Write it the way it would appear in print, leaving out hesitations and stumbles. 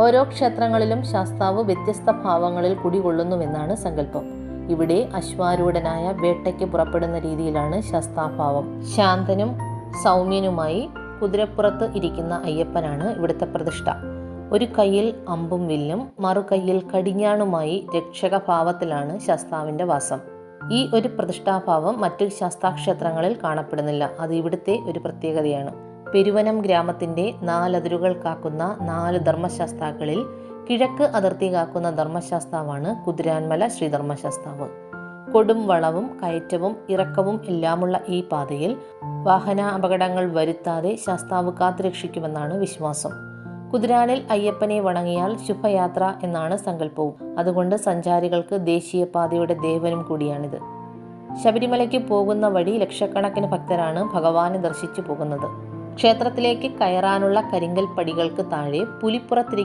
ഓരോ ക്ഷേത്രങ്ങളിലും ശാസ്താവ് വ്യത്യസ്ത ഭാവങ്ങളിൽ കുടികൊള്ളുന്നുവെന്നാണ് സങ്കല്പം. ഇവിടെ അശ്വാരൂഢനായ വേട്ടയ്ക്ക് പുറപ്പെടുന്ന രീതിയിലാണ് ശാസ്താഭാവം. ശാന്തനും സൗമ്യനുമായി കുതിരപ്പുറത്ത് ഇരിക്കുന്ന അയ്യപ്പനാണ് ഇവിടുത്തെ പ്രതിഷ്ഠ. ഒരു കയ്യിൽ അമ്പും വില്ലും മറുകൈയിൽ കടിഞ്ഞാണുമായി രക്ഷകഭാവത്തിലാണ് ശാസ്താവിൻ്റെ വാസം. ഈ ഒരു പ്രതിഷ്ഠാഭാവം മറ്റു ശാസ്താക്ഷേത്രങ്ങളിൽ കാണപ്പെടുന്നില്ല. അത് ഇവിടുത്തെ ഒരു പ്രത്യേകതയാണ്. പെരുവനം ഗ്രാമത്തിൻ്റെ 4 അതിരുകൾ കാക്കുന്ന 4 ധർമ്മശാസ്താക്കളിൽ കിഴക്ക് അതിർത്തി കാക്കുന്ന ധർമ്മശാസ്താവാണ് കുതിരാൻമല ശ്രീധർമ്മശാസ്താവ്. കൊടും വളവും കയറ്റവും ഇറക്കവും എല്ലാമുള്ള ഈ പാതയിൽ വാഹന അപകടങ്ങൾ വരുത്താതെ ശാസ്താവ് കാത്തുരക്ഷിക്കുമെന്നാണ് വിശ്വാസം. കുതിരാനിൽ അയ്യപ്പനെ വണങ്ങിയാൽ ശുഭയാത്ര എന്നാണ് സങ്കല്പവും. അതുകൊണ്ട് സഞ്ചാരികൾക്ക് ദേശീയപാതയുടെ ദേവനും കൂടിയാണിത്. ശബരിമലയ്ക്ക് പോകുന്ന വഴി ലക്ഷക്കണക്കിന് ഭക്തരാണ് ഭഗവാനെ ദർശിച്ചു പോകുന്നത്. ക്ഷേത്രത്തിലേക്ക് കയറാനുള്ള കരിങ്കൽ പടികൾക്ക് താഴെ പുലിപ്പുറത്തിരിക്കുന്ന